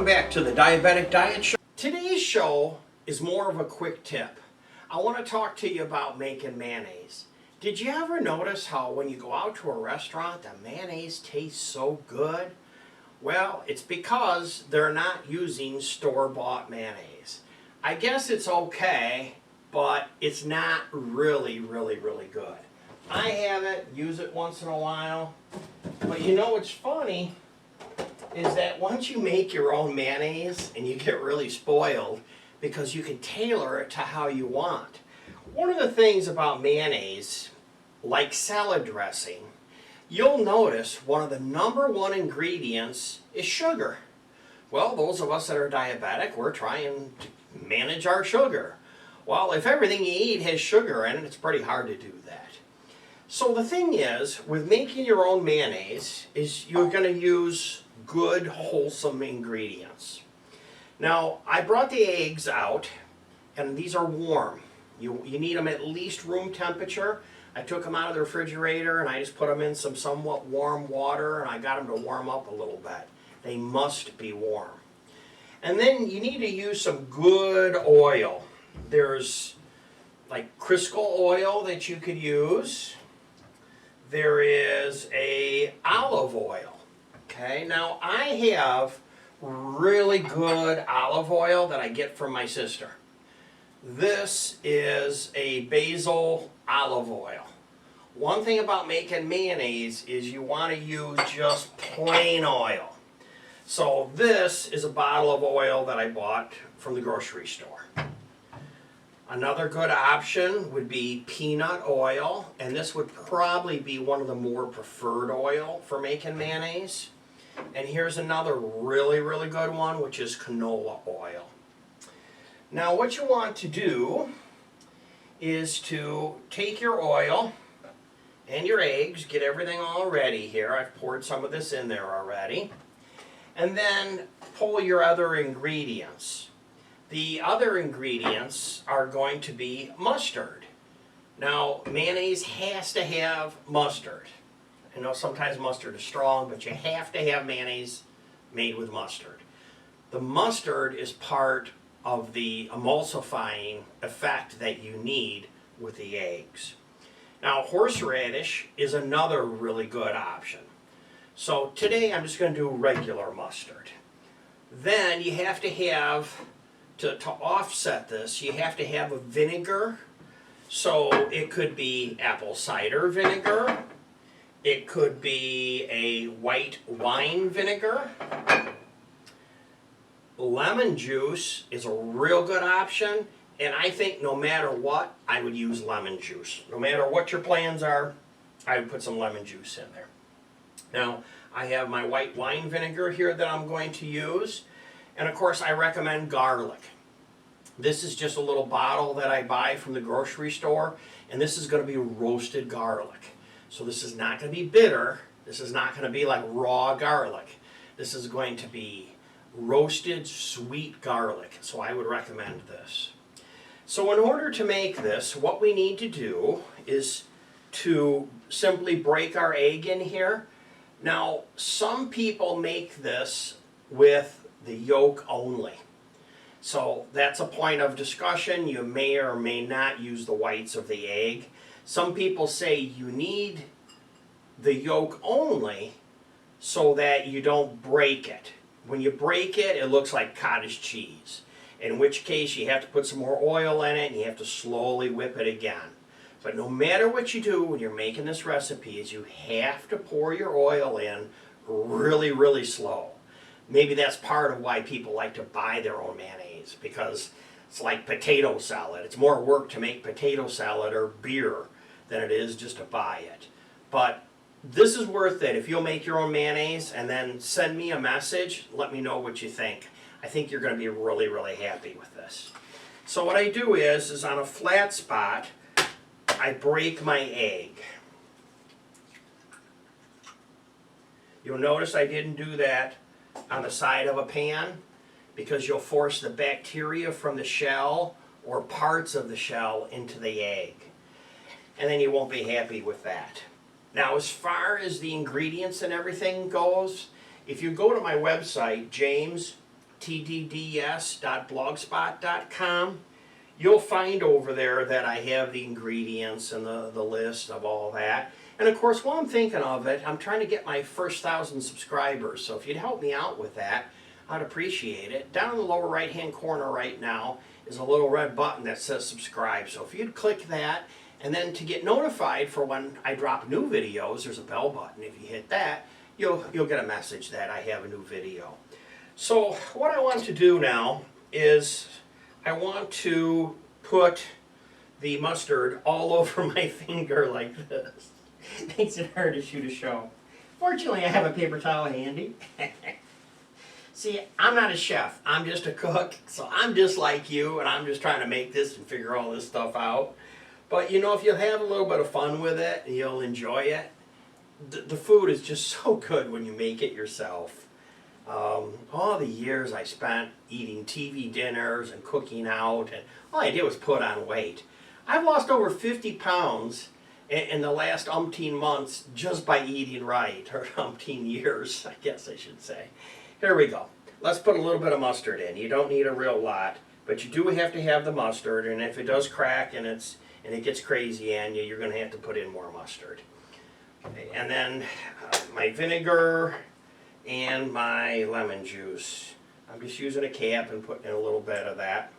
back to the Diabetic Diet Show. Today's show is more of a quick tip. I want to talk to you about making mayonnaise. Did you ever notice how when you go out to a restaurant, the mayonnaise tastes so good? Well, it's because they're not using store-bought mayonnaise. I guess it's okay, but it's not really good. I have it, use it once in a while, but you know what's funny is that once you make your own mayonnaise and you get really spoiled because you can tailor it to how you want. One of the things about mayonnaise, like salad dressing, you'll notice one of the #1 ingredients is sugar. Well, those of us that are diabetic, we're trying to manage our sugar. Well, if everything you eat has sugar in it, it's pretty hard to do that. So the thing is, with making your own mayonnaise, is you're going to use good, wholesome ingredients. Now, I brought the eggs out, and these are warm. You need them at least room temperature. I took them out of the refrigerator, and I just put them in some somewhat warm water, and I got them to warm up a little bit. They must be warm. And then you need to use some good oil. There's like Crisco oil that you could use. There is a olive oil. Okay, now I have really good olive oil that I get from my sister. This is a basil olive oil. One thing about making mayonnaise is you want to use just plain oil. So this is a bottle of oil that I bought from the grocery store. Another good option would be peanut oil, and this would probably be one of the more preferred oil for making mayonnaise. And here's another really good one, which is canola oil. Now what you want to do is to take your oil and your eggs, get everything all ready here. I've poured some of this in there already. And then pull your other ingredients. The other ingredients are going to be mustard. Now, mayonnaise has to have mustard. I know sometimes mustard is strong, but you have to have mayonnaise made with mustard. The mustard is part of the emulsifying effect that you need with the eggs. Now, horseradish is another really good option. So today I'm just going to do regular mustard. Then you have to have, to offset this, you have to have a vinegar. So it could be apple cider vinegar. It could be a white wine vinegar. Lemon juice is a real good option, and I think no matter what, I would use lemon juice. No matter what your plans are, I would put some lemon juice in there. Now, I have my white wine vinegar here that I'm going to use, and of course I recommend garlic. This is just a little bottle that I buy from the grocery store, and this is going to be roasted garlic. So this is not going to be bitter. This is not going to be like raw garlic. This is going to be roasted sweet garlic. So I would recommend this. So in order to make this, what we need to do is to simply break our egg in here. Now, some people make this with the yolk only. So that's a point of discussion. You may or may not use the whites of the egg. Some people say you need the yolk only so that you don't break it. When you break it, it looks like cottage cheese, in which case you have to put some more oil in it and you have to slowly whip it again. But no matter what you do when you're making this recipe, is you have to pour your oil in really slow. Maybe that's part of why people like to buy their own mayonnaise, because it's like potato salad. It's more work to make potato salad or beer than it is just to buy it. But this is worth it. If you'll make your own mayonnaise and then send me a message, let me know what you think. I think you're going to be really happy with this. So what I do is on a flat spot, I break my egg. You'll notice I didn't do that on the side of a pan, because you'll force the bacteria from the shell or parts of the shell into the egg. And then you won't be happy with that. Now, as far as the ingredients and everything goes, if you go to my website, tdds.blogspot.com. You'll find over there that I have the ingredients and the list of all that. And of course, while I'm thinking of it, I'm trying to get my first 1,000 subscribers. So if you'd help me out with that, I'd appreciate it. Down in the lower right hand corner right now is a little red button that says subscribe. So if you'd click that, and then to get notified for when I drop new videos, there's a bell button. If you hit that, you'll get a message that I have a new video. So what I want to do now is I want to put the mustard all over my finger like this. Makes it hard to shoot a show. Fortunately, I have a paper towel handy. See, I'm not a chef. I'm just a cook. So I'm just like you, and I'm just trying to make this and figure all this stuff out. But you know, if you'll have a little bit of fun with it and you'll enjoy it, the food is just so good when you make it yourself. All the years I spent eating TV dinners and cooking out, and all I did was put on weight. I've lost over 50 pounds in the last umpteen months just by eating right, or umpteen years, I guess I should say. Here we go. Let's put a little bit of mustard in. You don't need a real lot, but you do have to have the mustard, and if it does crack and it gets crazy on you, you're going to have to put in more mustard. Okay, and then my vinegar and my lemon juice. I'm just using a cap and putting in a little bit of that.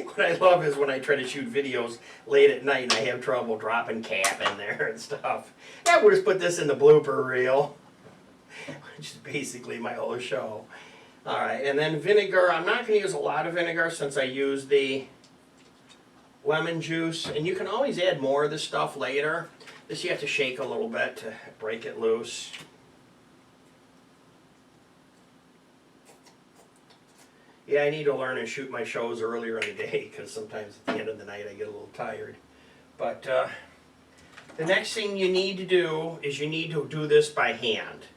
What I love is when I try to shoot videos late at night and I have trouble dropping cap in there and stuff. Yeah, we'll just put this in the blooper reel, which is basically my whole show. Alright, and then vinegar. I'm not going to use a lot of vinegar since I use the lemon juice. And you can always add more of this stuff later. This you have to shake a little bit to break it loose. Yeah, I need to learn and shoot my shows earlier in the day because sometimes at the end of the night I get a little tired. But the next thing you need to do is you need to do this by hand.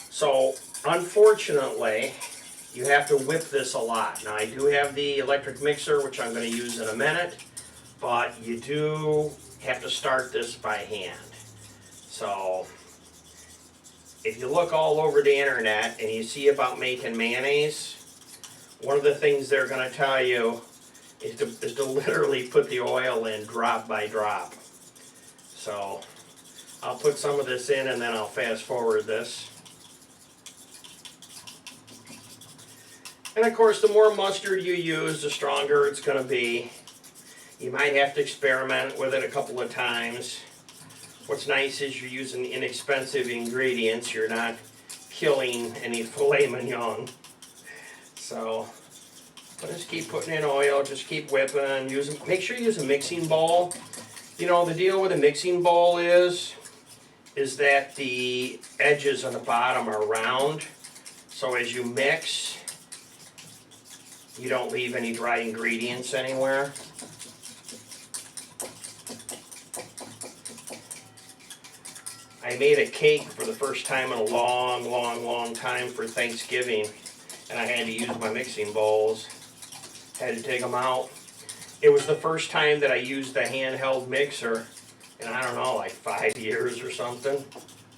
So unfortunately, you have to whip this a lot. Now I do have the electric mixer, which I'm going to use in a minute, but you do have to start this by hand. So if you look all over the internet and you see about making mayonnaise, one of the things they're going to tell you is to literally put the oil in drop by drop. So I'll put some of this in and then I'll fast forward this. And of course, the more mustard you use, the stronger it's going to be. You might have to experiment with it a couple of times. What's nice is you're using inexpensive ingredients. You're not killing any filet mignon. So just keep putting in oil, just keep whipping. Make sure you use a mixing bowl. You know, the deal with a mixing bowl is that the edges on the bottom are round. So as you mix, you don't leave any dry ingredients anywhere. I made a cake for the first time in a long time for Thanksgiving. And I had to use my mixing bowls. Had to take them out. It was the first time that I used the handheld mixer in, I don't know, like 5 years or something.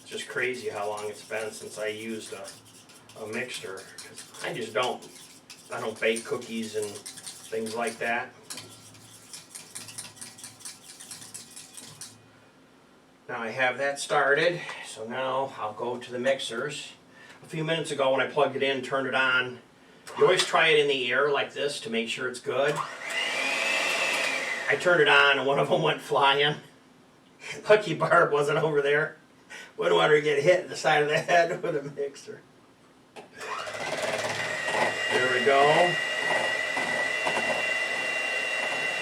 It's just crazy how long it's been since I used a mixer. I just don't bake cookies and things like that. Now I have that started, so now I'll go to the mixers. A few minutes ago when I plugged it in, turned it on, you always try it in the air like this to make sure it's good. I turned it on and one of them went flying. Lucky Barb wasn't over there. Wouldn't want her to get hit in the side of the head with a mixer. There we go.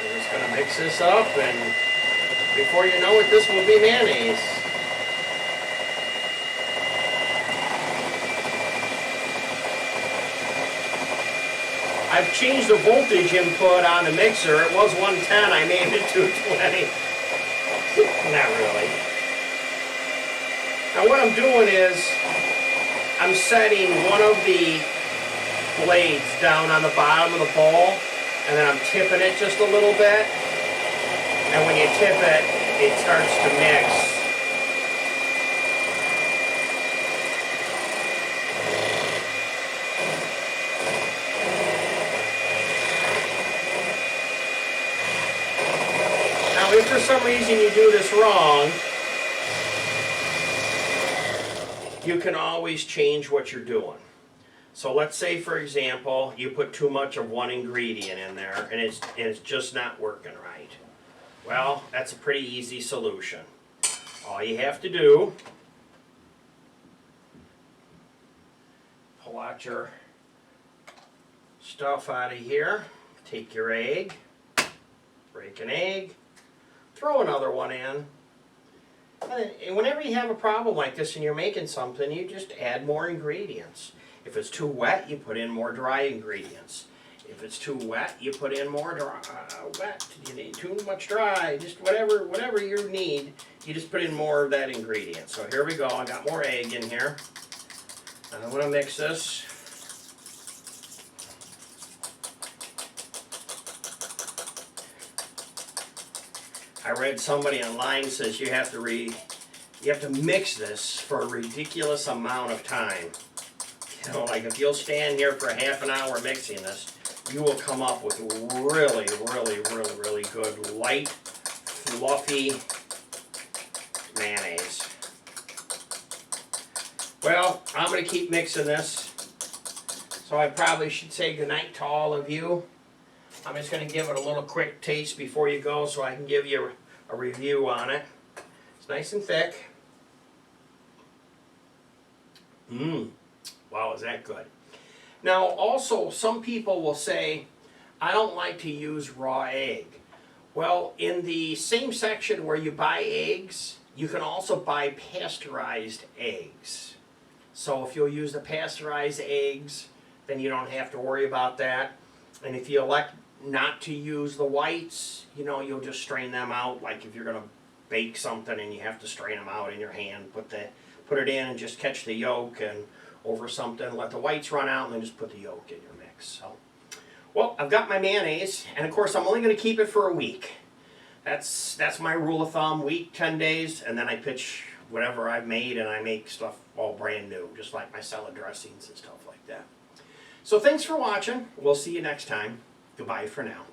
We're just going to mix this up, and before you know it, this will be mayonnaise. I've changed the voltage input on the mixer. It was 110, I made it 220. Not really. Now what I'm doing is, I'm setting one of the blades down on the bottom of the bowl, and then I'm tipping it just a little bit. And when you tip it, it starts to mix. some reason you do this wrong, you can always change what you're doing. So let's say, for example, you put too much of one ingredient in there and it's just not working right. Well, that's a pretty easy solution. All you have to do, pull out your stuff out of here, take your egg, break an egg, throw another one in. And whenever you have a problem like this and you're making something, you just add more ingredients. If it's too wet, you put in more dry ingredients. If it's too wet, you put in more wet. You need too much dry. Just whatever you need, you just put in more of that ingredient. So here we go. I got more egg in here. And I'm going to mix this. I read somebody online says you have to mix this for a ridiculous amount of time. You know, like if you'll stand here for a half an hour mixing this, you will come up with really good, light, fluffy mayonnaise. Well, I'm going to keep mixing this, so I probably should say goodnight to all of you. I'm just going to give it a little quick taste before you go so I can give you a review on it. It's nice and thick. Wow, is that good. Now also, some people will say, I don't like to use raw egg. Well, in the same section where you buy eggs, you can also buy pasteurized eggs. So if you'll use the pasteurized eggs, then you don't have to worry about that. And if you elect not to use the whites, you know, you'll just strain them out. Like if you're going to bake something and you have to strain them out in your hand, put it in and just catch the yolk and over something, let the whites run out, and then just put the yolk in your mix. So, well, I've got my mayonnaise, and of course I'm only going to keep it for a week. That's my rule of thumb, week, 10 days, and then I pitch whatever I've made and I make stuff all brand new, just like my salad dressings and stuff like that. So thanks for watching. We'll see you next time. Goodbye for now.